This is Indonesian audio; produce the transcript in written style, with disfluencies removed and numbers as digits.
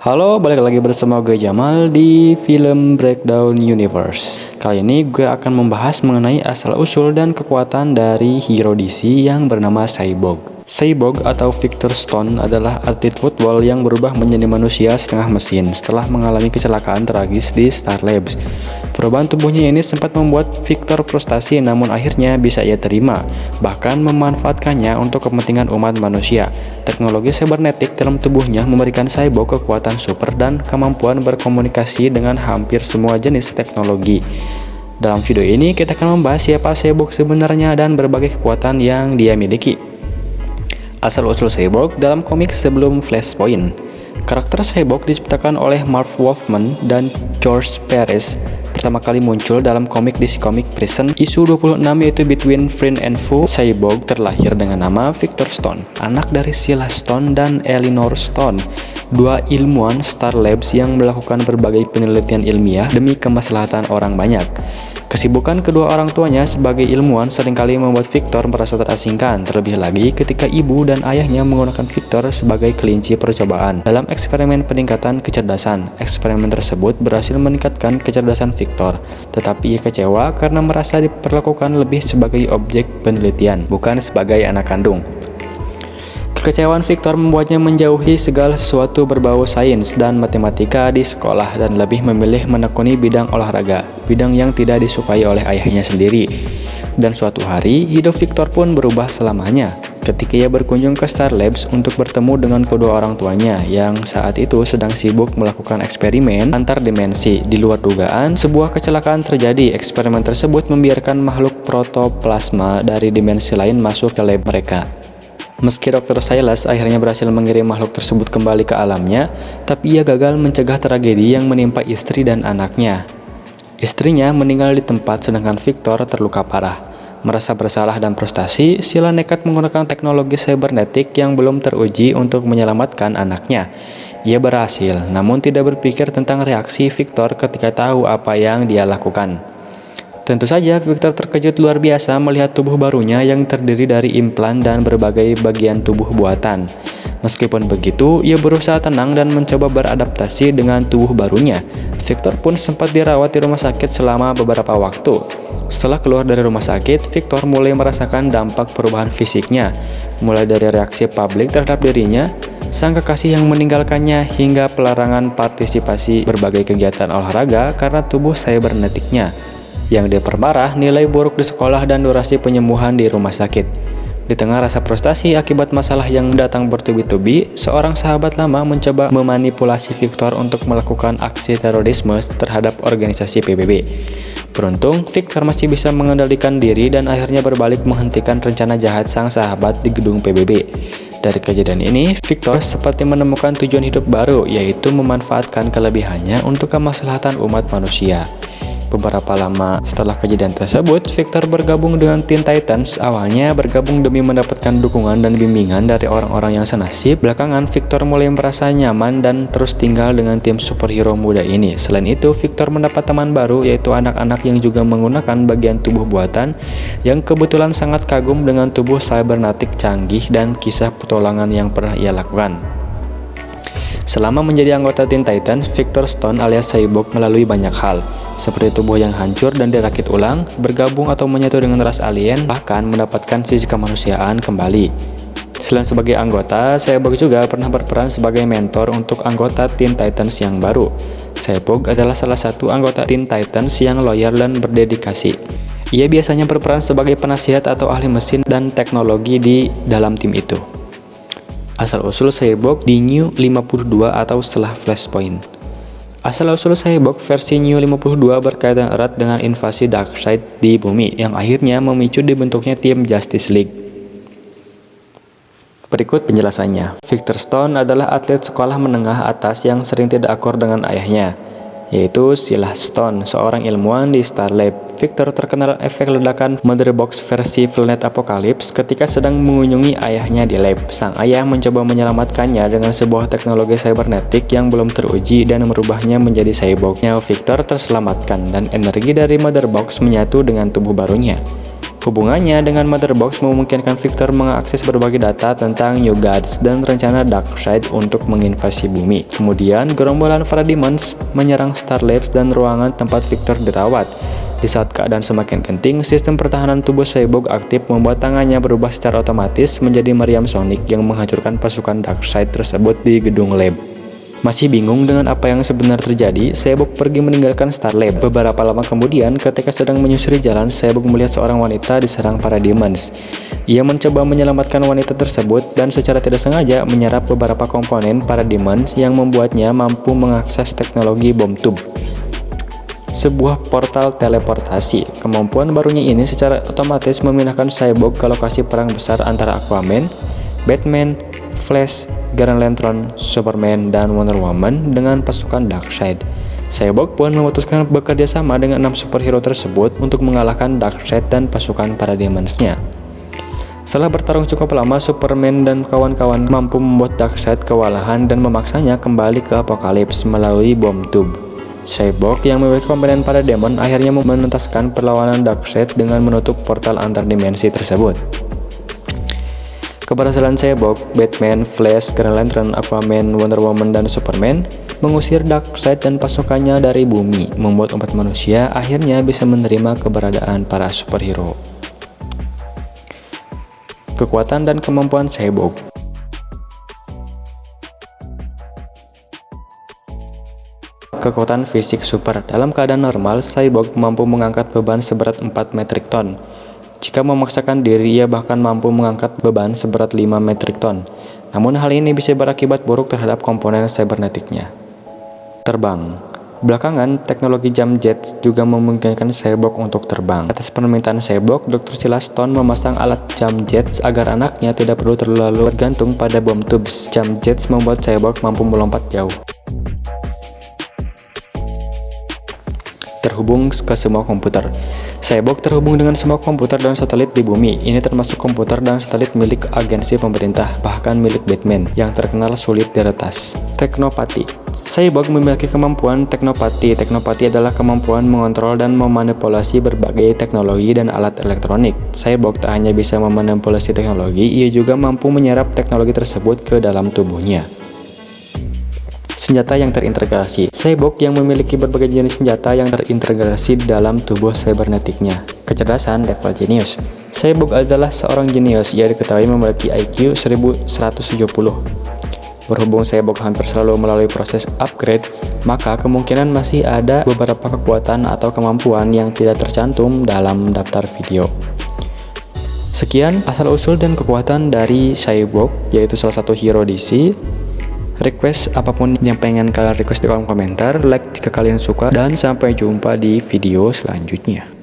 Halo, balik lagi bersama gue Jamal di Film Breakdown Universe. Kali ini gue akan membahas mengenai asal-usul dan kekuatan dari hero DC yang bernama Cyborg. Cyborg atau Victor Stone adalah atlet football yang berubah menjadi manusia setengah mesin setelah mengalami kecelakaan tragis di Star Labs. Perubahan tubuhnya ini sempat membuat Victor frustasi, namun akhirnya bisa ia terima, bahkan memanfaatkannya untuk kepentingan umat manusia. Teknologi cybernetik dalam tubuhnya memberikan Cyborg kekuatan super dan kemampuan berkomunikasi dengan hampir semua jenis teknologi. Dalam video ini kita akan membahas siapa Cyborg sebenarnya dan berbagai kekuatan yang dia miliki. Asal-usul Cyborg dalam komik sebelum Flashpoint. Karakter Cyborg diciptakan oleh Marv Wolfman dan George Perez. Pertama kali muncul dalam komik DC Comic Present isu 26, yaitu Between Friend and Foe. Cyborg terlahir dengan nama Victor Stone, anak dari Sheila Stone dan Eleanor Stone, dua ilmuwan Star Labs yang melakukan berbagai penelitian ilmiah demi kemaslahatan orang banyak. Kesibukan kedua orang tuanya sebagai ilmuwan seringkali membuat Victor merasa terasingkan, terlebih lagi ketika ibu dan ayahnya menggunakan Victor sebagai kelinci percobaan dalam eksperimen peningkatan kecerdasan. Eksperimen tersebut berhasil meningkatkan kecerdasan Victor, tetapi ia kecewa karena merasa diperlakukan lebih sebagai objek penelitian, bukan sebagai anak kandung. Kekecewaan Victor membuatnya menjauhi segala sesuatu berbau sains dan matematika di sekolah dan lebih memilih menekuni bidang olahraga, bidang yang tidak disukai oleh ayahnya sendiri. Dan suatu hari, hidup Victor pun berubah selamanya ketika ia berkunjung ke Star Labs untuk bertemu dengan kedua orang tuanya yang saat itu sedang sibuk melakukan eksperimen antar dimensi. Di luar dugaan, sebuah kecelakaan terjadi. Eksperimen tersebut membiarkan makhluk protoplasma dari dimensi lain masuk ke lab mereka. Meski Dr. Silas akhirnya berhasil mengirim makhluk tersebut kembali ke alamnya, tapi ia gagal mencegah tragedi yang menimpa istri dan anaknya. Istrinya meninggal di tempat sedangkan Victor terluka parah. Merasa bersalah dan frustasi, Sheila nekat menggunakan teknologi cybernetik yang belum teruji untuk menyelamatkan anaknya. Ia berhasil, namun tidak berpikir tentang reaksi Victor ketika tahu apa yang dia lakukan. Tentu saja Victor terkejut luar biasa melihat tubuh barunya yang terdiri dari implan dan berbagai bagian tubuh buatan. Meskipun begitu, ia berusaha tenang dan mencoba beradaptasi dengan tubuh barunya. Victor pun sempat dirawat di rumah sakit selama beberapa waktu. Setelah keluar dari rumah sakit, Victor mulai merasakan dampak perubahan fisiknya, mulai dari reaksi publik terhadap dirinya, sang kekasih yang meninggalkannya, hingga pelarangan partisipasi berbagai kegiatan olahraga karena tubuh cybernetiknya. Yang diperparah nilai buruk di sekolah dan durasi penyembuhan di rumah sakit. Di tengah rasa frustasi akibat masalah yang datang bertubi-tubi, seorang sahabat lama mencoba memanipulasi Victor untuk melakukan aksi terorisme terhadap organisasi PBB. Beruntung, Victor masih bisa mengendalikan diri dan akhirnya berbalik menghentikan rencana jahat sang sahabat di gedung PBB. Dari kejadian ini, Victor seperti menemukan tujuan hidup baru, yaitu memanfaatkan kelebihannya untuk kemaslahatan umat manusia. Beberapa lama setelah kejadian tersebut, Victor bergabung dengan Teen Titans. Awalnya bergabung demi mendapatkan dukungan dan bimbingan dari orang-orang yang senasib. Belakangan, Victor mulai merasa nyaman dan terus tinggal dengan tim superhero muda ini. Selain itu, Victor mendapat teman baru, yaitu anak-anak yang juga menggunakan bagian tubuh buatan, yang kebetulan sangat kagum dengan tubuh cybernetik canggih dan kisah petualangan yang pernah ia lakukan. Selama menjadi anggota Teen Titans, Victor Stone alias Cyborg melalui banyak hal, seperti tubuh yang hancur dan dirakit ulang, bergabung atau menyatu dengan ras alien, bahkan mendapatkan sisi kemanusiaan kembali. Selain sebagai anggota, Cyborg juga pernah berperan sebagai mentor untuk anggota Teen Titans yang baru. Cyborg adalah salah satu anggota Teen Titans yang loyal dan berdedikasi. Ia biasanya berperan sebagai penasihat atau ahli mesin dan teknologi di dalam tim itu. Asal-usul Cyborg di New 52 atau setelah Flashpoint. Asal-usul Cyborg versi New 52 berkaitan erat dengan invasi Darkseid di bumi yang akhirnya memicu dibentuknya tim Justice League. Berikut penjelasannya. Victor Stone adalah atlet sekolah menengah atas yang sering tidak akur dengan ayahnya, yaitu Sheila Stone, seorang ilmuwan di Star Lab. Victor terkenal efek ledakan Mother Box versi Planet Apocalypse ketika sedang mengunjungi ayahnya di lab. Sang ayah mencoba menyelamatkannya dengan sebuah teknologi cybernetik yang belum teruji dan merubahnya menjadi cyborg. Nyawa Victor terselamatkan dan energi dari Mother Box menyatu dengan tubuh barunya. Hubungannya dengan Mother Box memungkinkan Victor mengakses berbagai data tentang New Gods dan rencana Darkseid untuk menginvasi bumi. Kemudian, gerombolan Parademons menyerang Star Labs dan ruangan tempat Victor dirawat. Di saat keadaan semakin genting, sistem pertahanan tubuh Cyborg aktif membuat tangannya berubah secara otomatis menjadi meriam Sonic yang menghancurkan pasukan Darkseid tersebut di gedung lab. Masih bingung dengan apa yang sebenarnya terjadi, Cyborg pergi meninggalkan Star Lab. Beberapa lama kemudian, ketika sedang menyusuri jalan, Cyborg melihat seorang wanita diserang Parademons. Ia mencoba menyelamatkan wanita tersebut dan secara tidak sengaja menyerap beberapa komponen Parademons yang membuatnya mampu mengakses teknologi bom tube, sebuah portal teleportasi. Kemampuan barunya ini secara otomatis memindahkan Cyborg ke lokasi perang besar antara Aquaman, Batman, Flash, Green Lantern, Superman, dan Wonder Woman dengan pasukan Darkseid. Cyborg pun memutuskan bekerja sama dengan 6 superhero tersebut untuk mengalahkan Darkseid dan pasukan Parademons-nya. Setelah bertarung cukup lama, Superman dan kawan-kawan mampu membuat Darkseid kewalahan dan memaksanya kembali ke Apokalips melalui bom tube. Cyborg yang memiliki komponen Parademon akhirnya menuntaskan perlawanan Darkseid dengan menutup portal antar dimensi tersebut. Keberhasilan Cyborg, Batman, Flash, Green Lantern, Aquaman, Wonder Woman, dan Superman mengusir Darkseid dan pasukannya dari bumi, membuat umat manusia akhirnya bisa menerima keberadaan para superhero. Kekuatan dan kemampuan Cyborg. Kekuatan fisik super. Dalam keadaan normal, Cyborg mampu mengangkat beban seberat 4 metrik ton. Jika memaksakan diri, ia bahkan mampu mengangkat beban seberat 5 metrik ton. Namun hal ini bisa berakibat buruk terhadap komponen cybernetiknya. Terbang. Belakangan, teknologi jump jets juga memungkinkan Cyborg untuk terbang. Atas permintaan Cyborg, Dr. Silas Stone memasang alat jump jets agar anaknya tidak perlu terlalu bergantung pada bom tubes. Jump jets membuat Cyborg mampu melompat jauh. Terhubung ke semua komputer. Cyborg terhubung dengan semua komputer dan satelit di bumi. Ini termasuk komputer dan satelit milik agensi pemerintah, bahkan milik Batman, yang terkenal sulit diretas. Teknopati. Cyborg memiliki kemampuan teknopati. Teknopati adalah kemampuan mengontrol dan memanipulasi berbagai teknologi dan alat elektronik. Cyborg tak hanya bisa memanipulasi teknologi, ia juga mampu menyerap teknologi tersebut ke dalam tubuhnya. Senjata yang terintegrasi. Cyborg yang memiliki berbagai jenis senjata yang terintegrasi dalam tubuh cybernetiknya. Kecerdasan level jenius. Cyborg adalah seorang jenius. Ia diketahui memiliki IQ 1170. Berhubung Cyborg hampir selalu melalui proses upgrade, maka kemungkinan masih ada beberapa kekuatan atau kemampuan yang tidak tercantum dalam daftar video. Sekian asal-usul dan kekuatan dari Cyborg, yaitu salah satu hero DC. Request apapun yang pengen kalian request di kolom komentar, like jika kalian suka, dan sampai jumpa di video selanjutnya.